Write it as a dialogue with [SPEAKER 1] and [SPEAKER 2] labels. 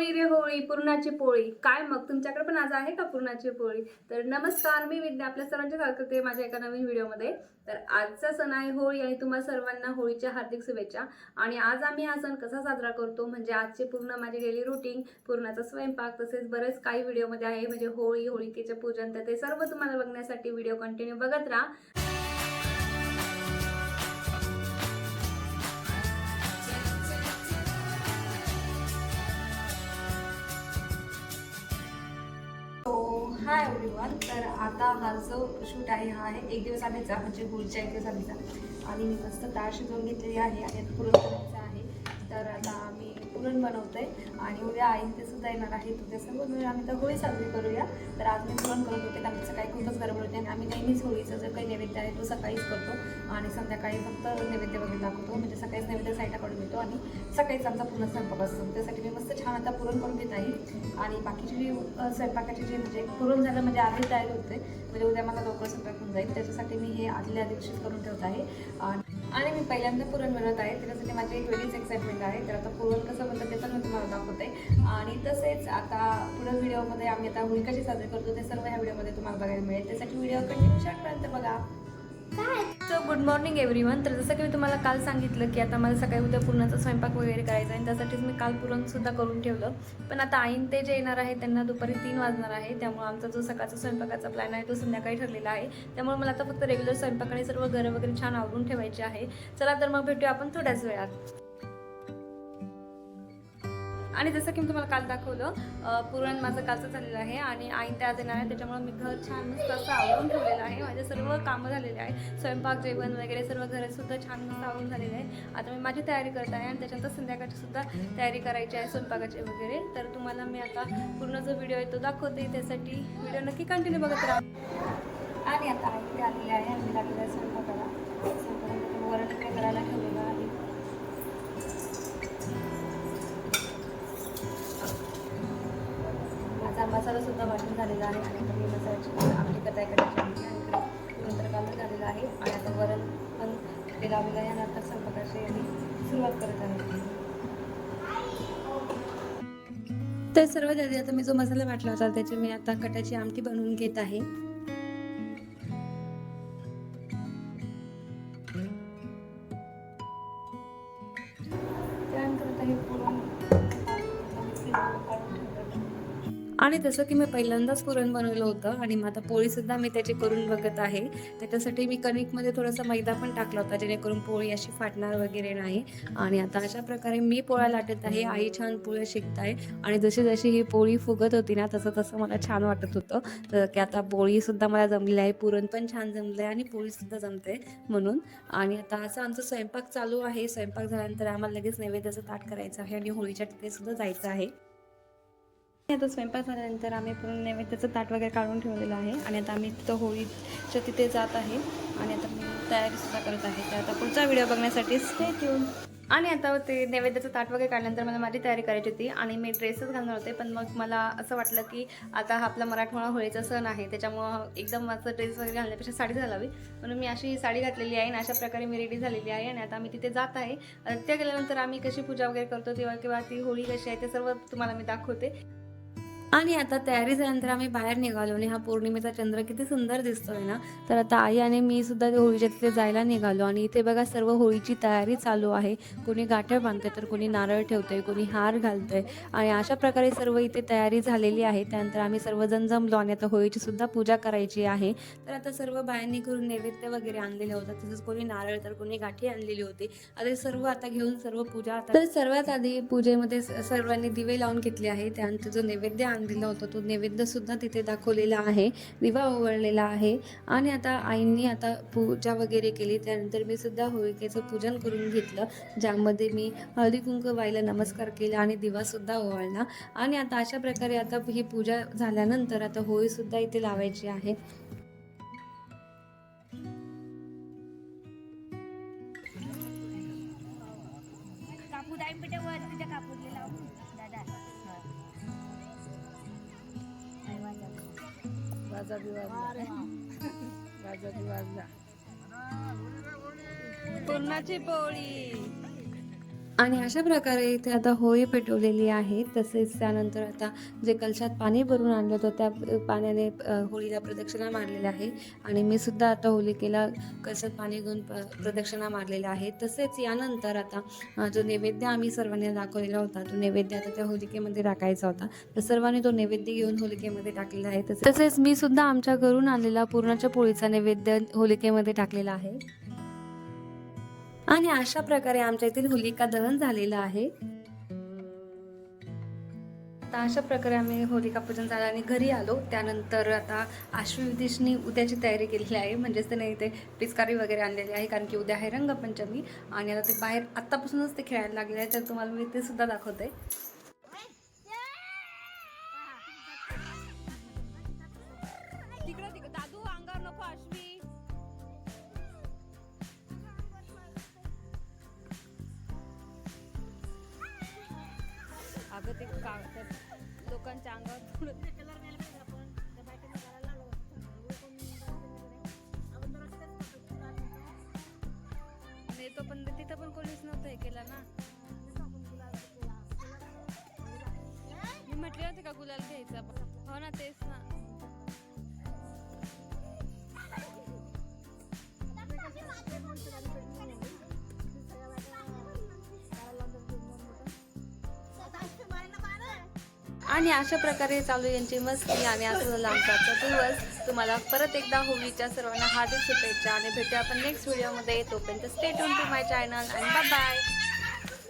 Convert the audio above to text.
[SPEAKER 1] होळी रे होळी, पुरणाची पोळी. काय मग तुमच्याकडे पण आज आहे का पुरणाची पोळी? तर नमस्कार, मी विद्या आपल्या सर्वांचे स्वागत करते माझ्या एका नवीन व्हिडिओमध्ये. तर आजचा सण आहे होळी आणि तुम्हा सर्वांना होळीच्या हार्दिक शुभेच्छा. आणि आज आम्ही हा सण कसा साजरा करतो म्हणजे आजचे पूर्ण माझे डेली रुटीन, पुरणाचा स्वयंपाक तसेच बरेच काही व्हिडिओमध्ये आहे म्हणजे होळी, होळिकेचे पूजन, तर ते सर्व तुम्हाला बघण्यासाठी व्हिडिओ कंटिन्यू बघत राहा. Hi everyone. तर आता हा जो शूट आहे हा आहे एक दिवस आधीचा म्हणजे होळीच्या एक दिवस आधीचा. आणि मी मस्त डाळ शिजवून घेतलेली आहे आणि आता पुरण करायचं आहे. तर आता आम्ही पुरण बनवतोय आणि उद्या आई ते सुद्धा येणार आहे. उद्या सर्व मिळून आम्ही तर होळी साजरी करूया. तर आज मी पुरण करत होते कारण सकाळी खूपच गडबड होते आणि आम्ही नेहमीच होळीचा जो काही नैवेद्य आहे तो सकाळीच करतो आणि संध्याकाळी फक्त नैवेद्य वगैरे दाखवतो. म्हणजे सकाळीच नैवेद्य साईडला काढून घेतो आणि सकाळीच आमचा पूर्ण स्वयंपाक असतो. त्यासाठी मी मस्त छान आता पुरण करून घेत आहे. आणि बाकीची जी स्वयंपाकाची जी म्हणजे पुरण झालं म्हणजे आधी तयारी होते म्हणजे उद्या मला लवकर स्वयंपाक होऊन जाईल. त्याच्यासाठी मी हे आदल्या दिवशीच करून ठेवत आहे. आणि मी पहिल्यांदा पुरण बनवत आहे. त्याच्यासाठी माझी एक वेगळीच एक्साइटमेंट आहे. तर आता पुरण कसं बनतं ते पण मी तुम्हाला दाखवते. आणि तसेच आता पुढील व्हिडिओमध्ये आम्ही आता होळी कशी साजरी करतो ते सर्व ह्या व्हिडिओमध्ये तुम्हाला बघायला मिळेल. त्यासाठी व्हिडिओ कंटिन्यू शेवटपर्यंत बघा. So good morning everyone. तर जसं की मी तुम्हाला काल सांगितलं की आता मला सकाळी उद्या पुरणाचा स्वयंपाक वगैरे करायचा आहे. त्यासाठीच मी काल पुरणसुद्धा करून ठेवलं. पण आता आईन ते जे येणार आहे त्यांना दुपारी 3 वाजणार आहे. त्यामुळे आमचा जो सकाळचा स्वयंपाकाचा प्लॅन आहे तो संध्याकाळी ठरलेला आहे. त्यामुळे मला आता फक्त रेग्युलर स्वयंपाक आणि सर्व घरं वगैरे छान आवरून ठेवायचे आहे. चला तर मग भेटूया आपण थोड्याच वेळात. आणि जसं की मी तुम्हाला काल दाखवलं पुरण माझं कालचं झालेलं आहे आणि आईन ते आज येणार आहे. त्याच्यामुळे मी घर छान मस्त असं आवरून ठेवलेलं आहे. माझे सर्व कामं झालेले आहे. स्वयंपाक जेवण वगैरे सर्व घरातसुद्धा छान मस्त आवरून झालेलं आहे. आता मी माझी तयारी करत आहे आणि त्याच्यानंतर संध्याकाळची सुद्धा तयारी करायची आहे स्वयंपाकाची वगैरे. तर तुम्हाला मी आता पूर्ण जो व्हिडिओ आहे तो दाखवते. त्यासाठी व्हिडिओ नक्की कंटिन्यू बघत राहा. आणि आता आई ते आलेले आहे आणि लागलेलं आहे स्वयंपाकाला. स्वयंपाकाला वरण काय करायला ठेवलेलं आहे. माझा मसाला सुद्धा वाटून झालेला आहे आणि मी मसाल्याची आमटी कटाई करायची आहे आणि नंतर कांदा झालेला आहे आणि आता वरण पण ते लावलेलं आहे आणि आता स्वयंपाकाची मी सुरुवात करत आहे. तर सर्वात आधी आता मी जो मसाला वाटला होता त्याची मी आता कटाची आमटी बनवून घेत आहे. त्यानंतर आता हे पुरण आणि जसं की मी पहिल्यांदाच पुरण बनवलं होतं आणि मग आता पोळीसुद्धा मी त्याची करून बघत आहे. त्याच्यासाठी मी कणिकमध्ये थोडासा मैदा पण टाकला होता जेणेकरून पोळी अशी फाटणार वगैरे नाही. आणि आता अशा प्रकारे मी पोळ्या लाटत आहे. आई छान पोळ्या शेकत आहे आणि जशी जशी ही पोळी फुगत होती ना तसं तसं मला छान वाटत होतं. तर की आता पोळीसुद्धा मला जमली आहे, पुरण पण छान जमलं आहे आणि पोळीसुद्धा जमते म्हणून. आणि आता असं आमचा स्वयंपाक चालू आहे. स्वयंपाक झाल्यानंतर आम्हाला लगेच नैवेद्याचं ताट करायचं आहे आणि होळीच्या तिथेसुद्धा जायचं आहे. आता स्वयंपाक झाल्यानंतर आम्ही पूर्ण नैवेद्याचं ताट वगैरे काढून ठेवलेलं आहे आणि आता आम्ही तिथं होळीच्या तिथे जात आहे आणि आता मी तयारीसुद्धा करत आहे. तर आता पुढचा व्हिडिओ बघण्यासाठी स्टे ट्यून. आणि आता ते नैवेद्याचं ताट वगैरे काढल्यानंतर मला माझी तयारी करायची होती आणि मी ड्रेसच घालणार होते. पण मग मला असं वाटलं की आता हा आपला मराठमोळा होळीचा सण आहे त्याच्यामुळं एकदम माझं ड्रेस वगैरे घालण्यापेक्षा साडी घालावी म्हणून मी अशी साडी घातलेली आहे आणि अशा प्रकारे मी रेडी झालेली आहे. आणि आता आम्ही तिथे जात आहे. त्या गेल्यानंतर आम्ही कशी पूजा वगैरे करतो तेव्हा किंवा ती होळी कशी आहे ते सर्व तुम्हाला मी दाखवते. आणि आता तयारी झाल्यानंतर आम्ही बाहेर निघालो आणि हा पौर्णिमेचा चंद्र किती सुंदर दिसतोय ना. तर आता आई आणि मी सुद्धा होळीच्या तिथे जायला निघालो आणि इथे बघा सर्व होळीची तयारी चालू आहे. कोणी गाठ्या बांधते तर कोणी नारळ ठेवतंय, कोणी हार घालतंय आणि अशा प्रकारे सर्व इथे तयारी झालेली आहे. त्यानंतर आम्ही सर्वजण जमलो आणि आता होळीची सुद्धा पूजा करायची आहे. तर आता सर्व बायांनी करून नैवेद्य वगैरे आणलेले होतं. तसंच कोणी नारळ तर कोणी गाठी आणलेली होती. आता सर्व आता घेऊन सर्व पूजा तर सर्वात आधी पूजेमध्ये सर्वांनी दिवे लावून घेतले आहे. त्यानंतर जो नैवेद्य दिला होता तो नैवेद्य सुद्धा तिथे दाखवलेला आहे, दिवा ओवाळलेला आहे. आणि आता आईंनी आता पूजा वगैरे केली. त्यानंतर मी सुद्धा होळिकेचं पूजन करून घेतलं ज्यामध्ये मी हळदी कुंकू वाहिला, नमस्कार केला आणि दिवा सुद्धा ओवाळला. आणि आता अशा प्रकारे आता ही पूजा झाल्यानंतर आता होळी सुद्धा इथे लावायची आहे. पुरणाची पोळी आणि अशा प्रकारे इथे आता होळी पेटवलेली आहे. तसेच त्यानंतर आता जे कलशात पाणी भरून आणलं होतं त्या पाण्याने होळीला प्रदक्षिणा मारलेल्या आहे आणि मी सुद्धा आता होलिकेला कलशात पाणी घेऊन प्रदक्षिणा मारलेल्या आहे. तसेच यानंतर आता जो नैवेद्य आम्ही सर्वांनी दाखवलेला होता तो नैवेद्य आता त्या होलिकेमध्ये टाकायचा होता. तर सर्वांनी तो नैवेद्य घेऊन होलिकेमध्ये टाकलेला आहे. तसेच मी सुद्धा आमच्या घरून आणलेला पुरणाच्या पोळीचा नैवेद्य होलिकेमध्ये टाकलेला आहे. आणि अशा प्रकारे आमच्या येथील होलिका दहन झालेलं आहे. आता अशा प्रकारे आम्ही होलिका पूजन झालं आणि घरी आलो. त्यानंतर आता आश्वयुतीशनी उद्याची तयारी केलेली आहे. म्हणजेच त्याने इथे पिचकारी वगैरे आणलेली आहे कारण की उद्या आहे रंगपंचमी आणि आता ते बाहेर आत्तापासूनच ते खेळायला लागले आहे. तर तुम्हाला मी ते सुद्धा दाखवते.
[SPEAKER 2] तिकडं दादू अंगावर नको अश्वी. अगं ते लोकांच्या अंगावर नेतो पण तिथं पण कोणीच नव्हतं हे केलं ना. मी म्हटले होते का गुलाल घ्यायचा. हो ना तेच ना.
[SPEAKER 1] आणि अशा प्रकारे चालू यांची मस्ती आणि असं झालं आमचा आजचा दिवस. तुम्हाला परत एकदा होळीच्या सर्वांना हार्दिक शुभेच्छा आणि भेटूया आपण नेक्स्ट व्हिडिओमध्ये. तोपर्यंत stay tune to my channel आणि बाय बाय.